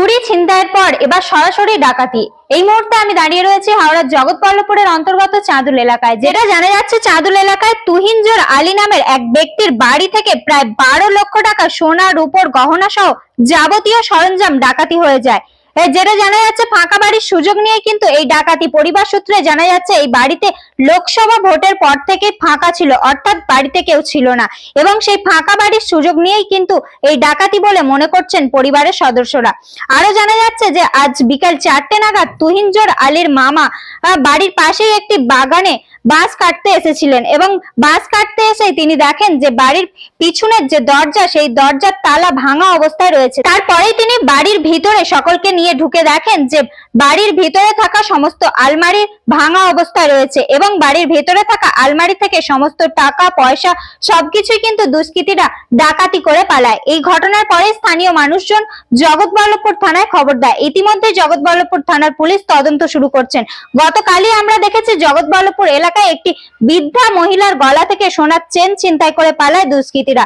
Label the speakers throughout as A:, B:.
A: চুরি ছিনতাইয়ের পর এবার সরাসরি ডাকাতি। এই মুহূর্তে আমি দাঁড়িয়ে রয়েছি হাওড়ার জগৎবল্লভপুরের অন্তর্গত চাঁদুল এলাকায়। যেটা জানা যাচ্ছে চাঁদুল এলাকায় তুহিনজোর আলী নামের এক ব্যক্তির বাড়ি থেকে প্রায় 12 লক্ষ টাকা সোনা রূপোর গহনা সহ যাবতীয় সরঞ্জাম ডাকাতি হয়ে যায়। যেটা জানা যাচ্ছে ফাঁকা বাড়ির সুযোগ নিয়ে কিন্তু এই ডাকাতি। পরিবার সূত্রে জানা যাচ্ছে এই বাড়িতে লোকসভা ভোটের পর থেকে ফাঁকা ছিল, অর্থাৎ বাড়িতে কেউ ছিল না, এবং সেই ফাঁকা বাড়ির সুযোগ নিয়েই কিন্তু এই ডাকাতি বলে মনে করছেন পরিবারের সদস্যরা। আরো জানা যাচ্ছে যে আজ বিকাল 4টে নাগাদ তুহিনজোর আলীর মামা বাড়ির পাশেই একটি বাগানে বাঁশ কাটতে এসেছিলেন এবং বাঁশ কাটতে এসে তিনি দেখেন যে বাড়ির পিছনের যে দরজা, সেই দরজার তালা ভাঙা অবস্থায় রয়েছে। তারপরে তিনি বাড়ির ভিতরে সকলকে নিয়ে ঢুকে দেখেন যে বাড়ির ভিতরে থাকা সমস্ত আলমারি ভাঙা অবস্থায় রয়েছে এবং বাড়ির ভিতরে থাকা আলমারি থেকে সমস্ত টাকা পয়সা সবকিছুই কিন্তু দুষ্কৃতীরা ডাকাতি করে পালায়। এই ঘটনার পরে স্থানীয় মানুষজন জগৎবল্লভপুর থানায় খবর দেয়। ইতিমধ্যে জগৎবল্লভপুর থানার পুলিশ তদন্ত শুরু করছেন। গতকালই আমরা দেখেছি জগৎবল্লভপুর এলাকায় একটি বৃদ্ধা মহিলার গলা থেকে সোনার চেন ছিনতাই করে পালায় দুষ্কৃতীরা।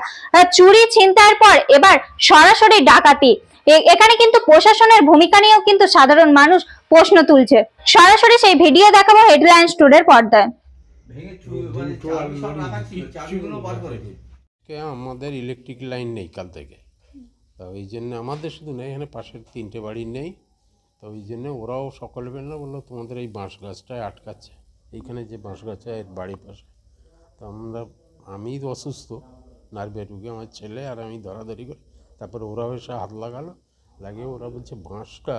A: চুরি ছিনতাইয়ের পর এবার সরাসরি ডাকাতি। এখানে কিন্তু প্রশাসনের ভূমিকা নিয়েও কিন্তু সাধারণ মানুষ প্রশ্ন তুলছে। সরাসরি সেই ভিডিও দেখাবো হেডলাইন্স টুডের পর্দায়।
B: আমাদের ইলেকট্রিক লাইন নেই কাল থেকে, তো ওই জন্য আমাদের শুধু নেই, এখানে পাশের 3টে বাড়ি নেই, তো ওই জন্য ওরাও সকালবেলা বললো তোমাদের এই বাঁশ গাছটায় আটকাচ্ছে, এইখানে যে বাঁশ গাছটা এর বাড়ির পাশে। তো আমি অসুস্থ, নার্ভে ঢুকে আমার ছেলে আর আমি ধরাধরি করে, তারপরে ওরাও এসে হাত লাগালো, লাগিয়ে ওরা বলছে বাঁশটা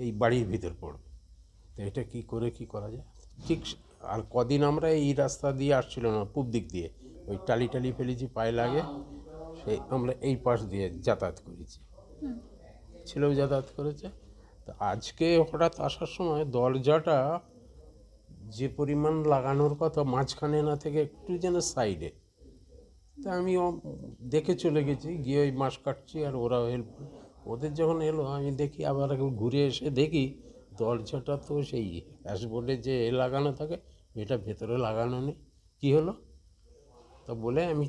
B: এই বাড়ির ভিতর পড়বে, তো এটা কী করা যায়। ঠিক আর কদিন আমরা এই রাস্তা দিয়ে আসছিল না, পূব দিক দিয়ে ওই টালি ফেলেছি পায়ে লাগে, সেই আমরা এই পাশ দিয়ে যাতায়াত করেছি, ছেলেও যাতায়াত করেছে। তো আজকে হঠাৎ আসার সময় দরজাটা যে পরিমাণ লাগানোর কথা মাঝখানে না থেকে একটু যেন সাইডে, তা আমি দেখে চলে গেছি, গিয়ে ওই মাছ কাটছি আর ওরা হেল্প। ওদের যখন এলো আমি দেখি, আবার ঘুরে এসে দেখি দরজাটা তো সেই ড্যাশবোর্ডে যে লাগানো থাকে এটা ভেতরে লাগানো নেই। কী হলো তা বলে আমি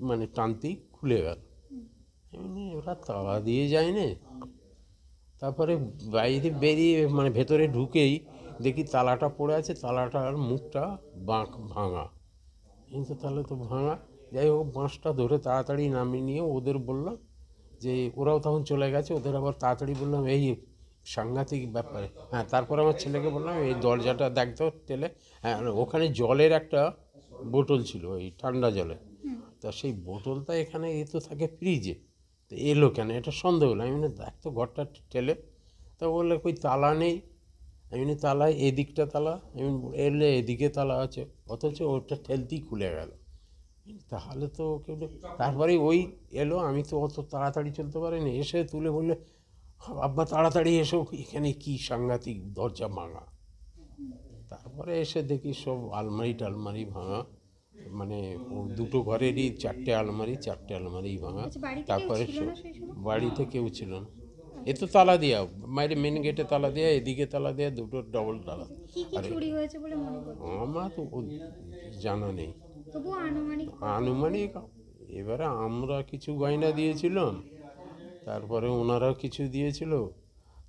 B: মানে টানতেই খুলে গেল। এমনি ওরা তালা দিয়ে যায়নি। তারপরে বাইরে বেরিয়ে মানে ভেতরে ঢুকেই দেখি তালাটা পড়ে আছে, তালাটার মুখটা ভাঙা। কিন্তু তাহলে তো ভাঙা, যাই হোক বাঁশটা ধরে তাড়াতাড়ি নামিয়ে নিয়ে ওদের বললাম যে, ওরাও তখন চলে গেছে, ওদের আবার তাড়াতাড়ি বললাম এই সাংঘাতিক ব্যাপারে। হ্যাঁ, তারপর আমার ছেলেকে বললাম এই দরজাটা দেখতো টেলে। হ্যাঁ, ওখানে জলের একটা বোতল ছিল, এই ঠান্ডা জলের, তা সেই বোতলটা এখানে এ তো থাকে ফ্রিজে, তো এলো কেন, এটা সন্দেহ হলো। আমি দেখতো ঘরটা টেলে, তা বললে কই তালা নেই। আমি তালা এদিকটা তালা, আমি এলে এদিকে তালা আছে, অথচ ওটা ঠেলতেই খুলে গেল। তাহলে তো কেউ, তারপরে ওই এলো, আমি তো অত তাড়াতাড়ি চলতে পারিনি, এসে তুলে বললে আব্বা তাড়াতাড়ি এসো, এখানে কি সাংঘাতিক দরজা ভাঙা। তারপরে এসে দেখি সব আলমারি ভাঙা, মানে দুটো ঘরেরই 4টে আলমারি ভাঙা। তারপরে বাড়িতে কেউ ছিল না, এ তো তালা দেওয়া, বাইরে মেন গেটে তালা দেওয়া, এদিকে তালা দেওয়া, দুটো ডবল তালা। আমার তো জানা নেই, আনুমানিক। এবারে আমরা কিছু গয়না দিয়েছিলাম, তারপরে ওনারা কিছু দিয়েছিল,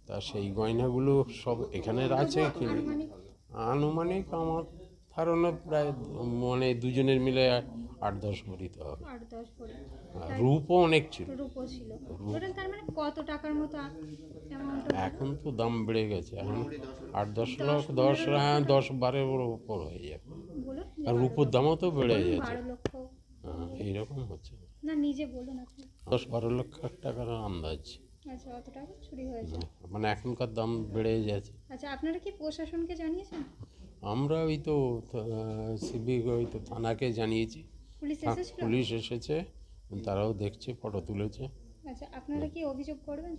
B: তা সেই গয়নাগুলো সব এখানে আছে কিনা আনুমানিক আমার ধারণা প্রায় মানে দুজনের মিলে 8-10 ভরিতে হবে। রূপও অনেক ছিল। এখন তো দাম বেড়ে গেছে, এখন 8-10 লাখ, 10-12 উপর হয়ে যাবে। আর রূপোর দামও তো বেড়ে যাচ্ছে। হ্যাঁ, এইরকম হচ্ছে না, নিজে বলুন 10-12 লক্ষ টাকার আন্দাজ। আচ্ছা, অত টাকা চুরি হয়েছে, মানে এখনকার দাম বেড়ে যাচ্ছে। আচ্ছা, আপনারা কি প্রশাসনকে জানিয়েছেন? আমরা ওই তো সিভিক, ওই তো থানাকে জানিয়েছি, পুলিশ এসেছে, তারাও দেখছে, ফটো তুলেছে। আচ্ছা, আপনারা কি অভিযোগ করবেন?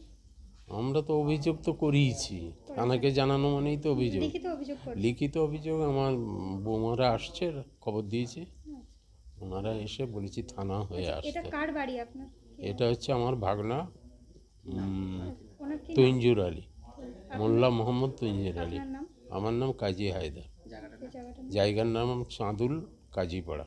B: আমরা তো অভিযোগ তো করিয়েছি, থানাকে জানানো মানেই তো অভিযোগ, লিখিত অভিযোগ। আমার বৌমারা আসছে, খবর দিয়েছে, ওনারা এসে বলেছি থানা হয়ে আসছে। এটা কার বাড়ি আপনার? এটা হচ্ছে আমার ভাগনা তুহিনজোর আলী, মোল্লা মোহাম্মদ তুহিনজোর আলী। আমার নাম কাজী হায়দার, জায়গার নাম চাঁদুল কাজীপাড়া।